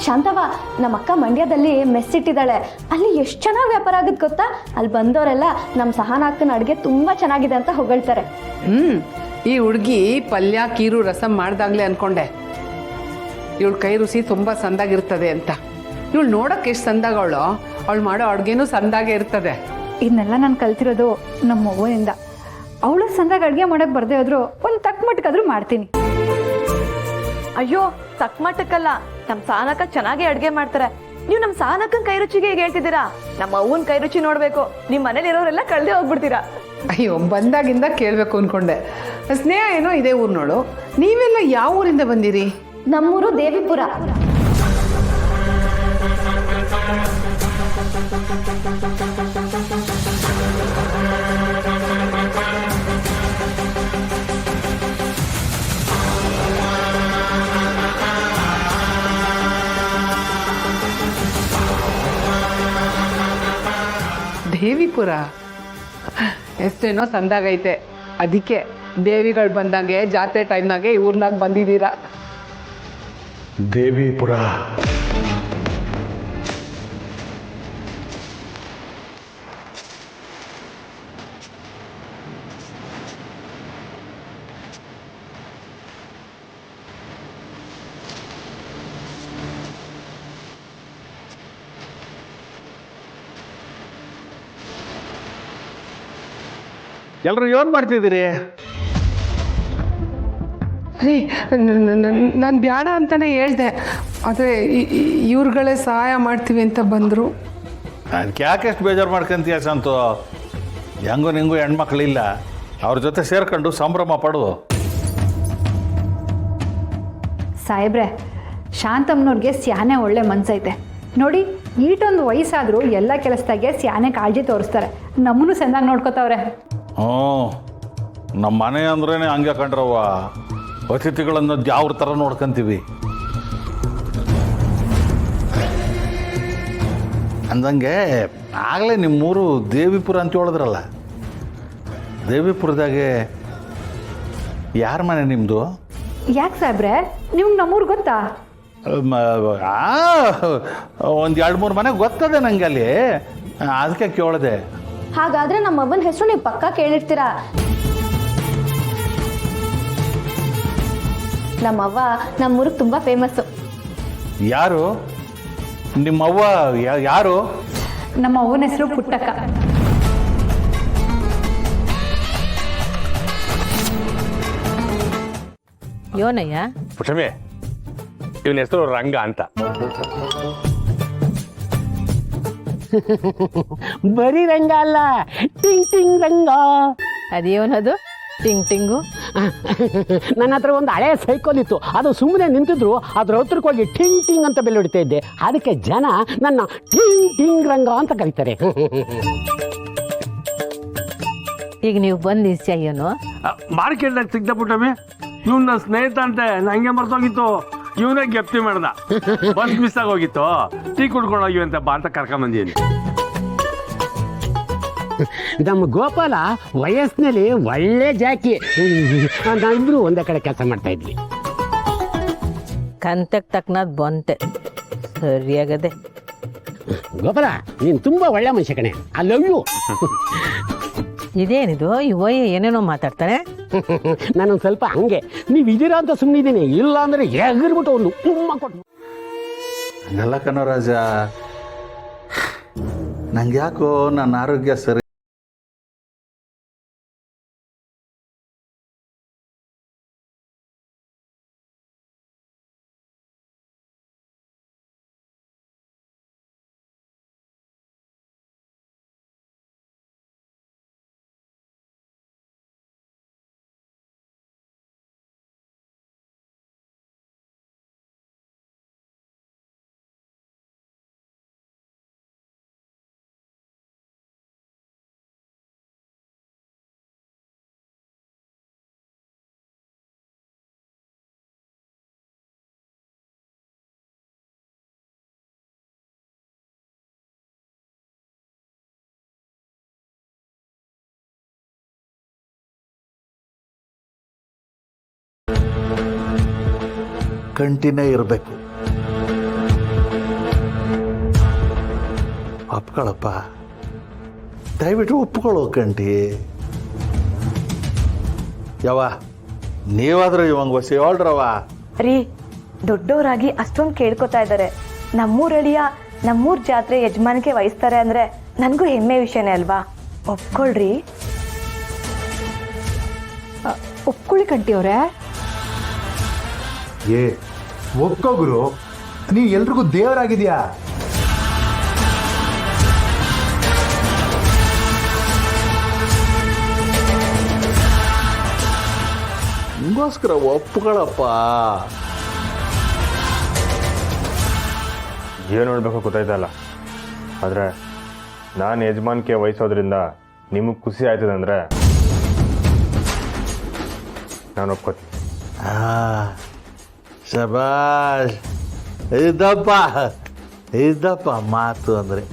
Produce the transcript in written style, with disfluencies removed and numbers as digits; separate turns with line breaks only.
ಶಾಂತವ, ನಮ್ಮ ಅಕ್ಕ ಮಂಡ್ಯದಲ್ಲಿ ಮೆಸ್ ಇಟ್ಟಿದ್ದಾಳೆ. ಅಲ್ಲಿ ಎಷ್ಟು ಚೆನ್ನಾಗಿ ವ್ಯಾಪಾರ ಆಗುತ್ತೆ ಗೊತ್ತಾ? ಅಲ್ಲಿ ಬಂದವರೆಲ್ಲ ನಮ್ಮ ಸಹನಾ ಅಕ್ಕನ ಅಡುಗೆ ತುಂಬ ಚೆನ್ನಾಗಿದೆ ಅಂತ ಹೊಗಳ್ತಾರೆ.
ಈ ಹುಡುಗಿ ಪಲ್ಯ ಕೀರು ರಸಂ ಮಾಡ್ದಾಗ್ಲೇ ಅನ್ಕೊಂಡೆ ಇವಳು ಕೈ ರುಚಿ ತುಂಬ ಸಂದಾಗಿರ್ತದೆ ಅಂತ. ಇವಳು ನೋಡೋಕೆ ಎಷ್ಟು ಸಂದಾಗವಳು, ಅವಳು ಮಾಡೋ ಅಡುಗೆನೂ ಸಂದಾಗೆ ಇರ್ತದೆ.
ಇದನ್ನೆಲ್ಲ ನಾನು ಕಲ್ತಿರೋದು ನಮ್ಮ ಅವ್ವನಿಂದ. ಅವಳು ಸಂದಾಗ ಅಡುಗೆ ಮಾಡೋಕ್ಕೆ ಬರದೇ ಹೋದ್ರು ಒಂದು ತಕ್ಕ ಮಟ್ಟಕ್ಕಾದ್ರೂ ಮಾಡ್ತೀನಿ.
ಅಯ್ಯೋ, ತಕ್ಕ ಮಟ್ಟಕ್ಕಲ್ಲ, ನಮ್ಮ ಸಹನಕ್ಕ ಚೆನ್ನಾಗಿ ಅಡುಗೆ ಮಾಡ್ತಾರೆ. ನೀವು ನಮ್ಮ ಸಹನಕ್ಕನ ಕೈ ರುಚಿಗೆ ಹೇಗೆ ಹೇಳ್ತಿದ್ದೀರಾ? ನಮ್ಮ ಅವ್ವನ ಕೈ ರುಚಿ ನೋಡಬೇಕು, ನಿಮ್ಮ ಮನೇಲಿ ಇರೋರೆಲ್ಲ ಕಳ್ದೆ ಹೋಗ್ಬಿಡ್ತೀರಾ.
ಅಯ್ಯೋ, ಬಂದಾಗಿಂದ ಕೇಳಬೇಕು ಅನ್ಕೊಂಡೆ. ಸ್ನೇಹ ಏನೋ ಇದೇ ಊರಿನೋಳು, ನೀವೆಲ್ಲ ಯಾವ ಊರಿಂದ ಬಂದಿರಿ?
ನಮ್ಮೂರು ದೇವಿಪುರ.
ದೇವಿಪುರ ಎಷ್ಟೇನೋ ಸಂದಾಗೈತೆ. ಅದಕ್ಕೆ ದೇವಿಗಳು ಬಂದಂಗೆ ಜಾತ್ರೆ ಟೈಮ್ನಾಗೆ ಊರ್ನಾಗ ಬಂದಿದ್ದೀರಾ.
ದೇವಿಪುರ ಎಲ್ಲರೂ ಏನು ಮಾಡ್ತಿದ್ದೀರಿ?
ರೀ, ನಾನು ಬೇಡ ಅಂತಾನೆ ಹೇಳ್ದೆ, ಆದರೆ ಇವ್ರುಗಳೇ ಸಹಾಯ ಮಾಡ್ತೀವಿ ಅಂತ ಬಂದರು.
ಅದಕ್ಕೆ ಯಾಕೆಷ್ಟು ಬೇಜಾರು ಮಾಡ್ಕೊಂತೀಯ ಸಂತು? ಹೆಂಗೋ ನಿಂಗೂ ಹೆಣ್ಮಕ್ಳಿಲ್ಲ, ಅವ್ರ ಜೊತೆ ಸೇರ್ಕೊಂಡು ಸಂಭ್ರಮ ಪಡು.
ಸಾಹೇಬ್ರೆ, ಶಾಂತಮ್ಮನವ್ರಿಗೆ ಸ್ಯಾನೆ ಒಳ್ಳೆ ಮನ್ಸೈತೆ ನೋಡಿ. ಈಟೊಂದು ವಯಸ್ಸಾದರೂ ಎಲ್ಲ ಕೆಲಸದಾಗೆ ಸ್ಯಾನೆ ಕಾಳಜಿ ತೋರಿಸ್ತಾರೆ. ನಮ್ಮನ್ನು ಚೆಂದಾಗಿ ನೋಡ್ಕೋತಾವ್ರೆ.
ನಮ್ಮ ಮನೆ ಅಂದ್ರೇ ಹಂಗೆ ಕಂಡ್ರವ್ವ, ಅತಿಥಿಗಳನ್ನು ಯಾವ್ರ ಥರ ನೋಡ್ಕೊಂತೀವಿ. ಅಂದಂಗೆ ಆಗಲೇ ನಿಮ್ಮೂರು ದೇವಿಪುರ ಅಂತ ಹೇಳಿದ್ರಲ್ಲ, ದೇವಿಪುರದಾಗೆ ಯಾರ ಮನೆ ನಿಮ್ಮದು?
ಯಾಕೆ ಸಾಹೇಬ್ರೆ, ನಿಮ್ಗೆ ನಮ್ಮೂರು ಗೊತ್ತಾ?
ಒಂದು 2-3 ಮನೆ ಗೊತ್ತದೆ ನನಗೆ ಅಲ್ಲಿ, ಅದಕ್ಕೆ ಕೇಳಿದೆ.
ಹಾಗಾದ್ರೆ ನಮ್ಮ ಅವ್ವನ ಹೆಸರು ನೀವು ಪಕ್ಕ ಕೇಳಿರ್ತೀರಾ. ನಮ್ಮವ್ವ ನಮ್ಮೂರಿಗೆ ತುಂಬ ಫೇಮಸ್ಸು.
ಯಾರು ನಿಮ್ಮವ್ವ? ಯಾರು?
ನಮ್ಮ ಅವ್ವನ ಹೆಸರು ಪುಟ್ಟಕ್ಕ.
ಯೋನಯ್ಯ
ಪುಷಮೆ, ಇವನ ಹೆಸರು ರಂಗ ಅಂತ.
ಬರೀ ರಂಗ ಅಲ್ಲ, ಟಿಂಗ್ ಟಿಂಗ್ ರಂಗ.
ಅದೇನದು ಟಿಂಗ್ ಟಿಂಗು?
ನನ್ನ ಹತ್ರ ಒಂದು ಹಳೆ ಸೈಕಲ್ ಇತ್ತು, ಅದು ಸುಮ್ಮನೆ ನಿಂತಿದ್ರು, ಅದ್ರ ಹತ್ರಕ್ಕೆ ಹೋಗಿ ಟಿಂಗ್ ಟಿಂಗ್ ಅಂತ ಬೆಲೆ ಹೊಡಿತಾ ಇದ್ದೆ. ಅದಕ್ಕೆ ಜನ ನನ್ನ ಟಿಂಗ್ ಟಿಂಗ್ ರಂಗ ಅಂತ ಕರೀತಾರೆ.
ಈಗ ನೀವು ಬಂದು ಇಸ್ಯ ಏನು
ಮಾರ್ಕೆಟ್ನಾಗ ಸಿಗ್ದ ಪುಟ್ಟಮೆ, ಇವನ ಸ್ನೇಹಿತ ಅಂತೆ, ನಂಗೆ ಮರ್ತೋಗಿತ್ತು. ಇವನೇ ಗೆಪ್ತಿ ಮಾಡ್ದ, ಬಸ್ ಮಿಸ್ ಆಗೋಗಿತ್ತು, ಟೀ ಕುಡ್ಕೊಂಡು ಹೋಗಿ ಅಂತ ಬಾ ಅಂತ ಕರ್ಕೊಂಬಂದಿದ್ದೀನಿ.
ನಮ್ಮ ಗೋಪಾಲ ವಯಸ್ಸಿನಲ್ಲಿ ಒಳ್ಳೆ ಜಾಕಿ. ನಾವಿಬ್ರು ಒಂದೇ ಕಡೆ ಕೆಲಸ ಮಾಡ್ತಾ ಇದ್ವಿ.
ಕಂತಕ್ಕೆ ತಕ್ಕನಾದ್ ಬಂತೆ, ಸರಿಯಾಗದೆ.
ಗೋಪಾಲ, ನೀನು ತುಂಬ ಒಳ್ಳೆ ಮನುಷ್ಯ ಕಣೆ. I love you.
ಇದೇನಿದು ಇವಯ್ಯ ಏನೇನೋ ಮಾತಾಡ್ತಾನೆ.
ನಾನೊಂದು ಸ್ವಲ್ಪ ಹಂಗೆ, ನೀವು ಇದೀರಾ ಅಂತ ಸುಮ್ಮನಿದ್ದೀನಿ, ಇಲ್ಲ ಅಂದರೆ ಎಗರ್ಬಿಟ್ಟು ಒಂದು ಉಮ್ಮ ಕೊಟ್ಟು.
ಹಂಗಲ್ಲ ಕಣೋ ರಾಜ, ನಂಗೆ ಯಾಕೋ ನನ್ನ ಆರೋಗ್ಯ ಸರಿ. ಕಂಟಿನ್ಯೂ ಇರಬೇಕು. ಒಪ್ಕೊಳಪ್ಪ, ದಯವಿಟ್ಟು ಒಪ್ಕೊಳ್ಳೋ ಕಂಟಿ. ಯವ್ವ, ನೀವಾದ್ರೂ ಇವಂಗ ಹೊಸ ಹೇಳ್ರವ.
ರೀ, ದೊಡ್ಡವರಾಗಿ ಅಷ್ಟೊಂದು ಕೇಳ್ಕೊತಾ ಇದ್ದಾರೆ. ನಮ್ಮೂರ ಅಳಿಯ ನಮ್ಮೂರ್ ಜಾತ್ರೆ ಯಜಮಾನಿಕೆ ವಹಿಸ್ತಾರೆ ಅಂದ್ರೆ ನನಗೂ ಹೆಮ್ಮೆ ವಿಷಯನೇ ಅಲ್ವಾ? ಒಪ್ಕೊಳ್ರಿ.
ಒಪ್ಕೊಳ್ಳಿ ಕಂಟಿ ಅವರೇ.
ಏ ಒಪ್ಕೋಗುರು, ನೀ ಎಲ್ರಿಗೂ ದೇವರಾಗಿದ್ಯಾ.
ನಿಮಗೋಸ್ಕರ ಒಪ್ಕೊಳಪ್ಪ.
ಏನು ನೋಡ್ಬೇಕು ಗೊತ್ತಾಯ್ತಲ್ಲ, ಆದರೆ ನಾನು ಯಜಮಾನಿಕೆ ವಹಿಸೋದ್ರಿಂದ ನಿಮಗೆ ಖುಷಿ ಆಯ್ತದಂದ್ರೆ ನಾನು ಒಪ್ಕೋತೀನಿ.
ಶಬಾಷ್, ಇದ್ದಪ್ಪ ಮಾತು ಅಂದರೆ.